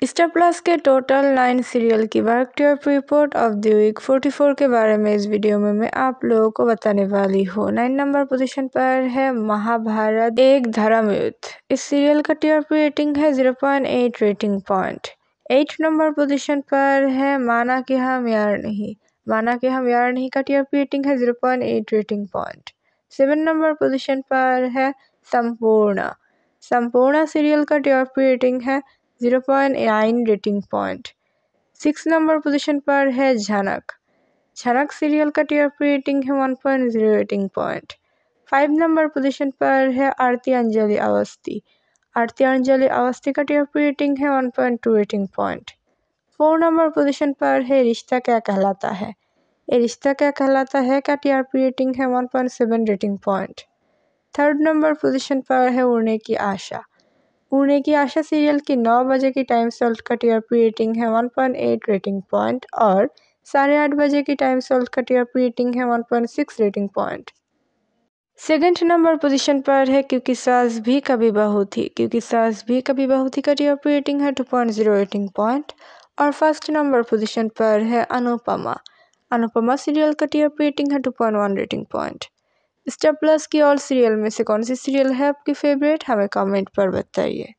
Star Plus के total 9 serial की work TRP report of the week 44 के बारे में इस वीडियो में मैं आप लोगों को बताने वाली हूँ। 9 नंबर पोजीशन पर है महाभारत एक धर्म युद्ध। इस सीरियल का टीआरपी रेटिंग है 0.8 रेटिंग पॉइंट। 8 नंबर पोजीशन पर है माना कि हम यार नहीं का टीआरपी रेटिंग है 0.8 रेटिंग पॉइंट। 7 नंबर पोजीशन पर है संपूर्ण सीरियल का टीआरपी रेटिंग है 0.9 रेटिंग पॉइंट। 6 नंबर पोजीशन पर है झनक सीरियल का टीआरपी रेटिंग है 1.0 रेटिंग पॉइंट। 5 नंबर पोजीशन पर है आरती अंजलि अवस्थी का टीआरपी रेटिंग है 1.2 रेटिंग पॉइंट। 4 नंबर पोजीशन पर है रिश्ता क्या कहलाता है का टीआरपी रेटिंग है 1.7 rating point. 3rd number position पर है उड़ने की आशा सीरियल की 9 बजे की टाइम स्लॉट का टीआरपी रेटिंग है 1.8 रेटिंग पॉइंट और 8:30 बजे की टाइम स्लॉट का टीआरपी रेटिंग है 1.6 rating point. 2nd number position पर है क्योंकि सास भी कभी बहू थी का टीआरपी रेटिंग है 2.0 रेटिंग पॉइंट और 1st नंबर पोजीशन पर है अनुपमा सीरियल का टीआरपी रेटिंग है 2.1 रेटिंग पॉइंट। स्टार प्लस की ऑल सीरियल में से कौन सी सीरियल है आपकी फेवरेट, हमें कमेंट पर बताइए।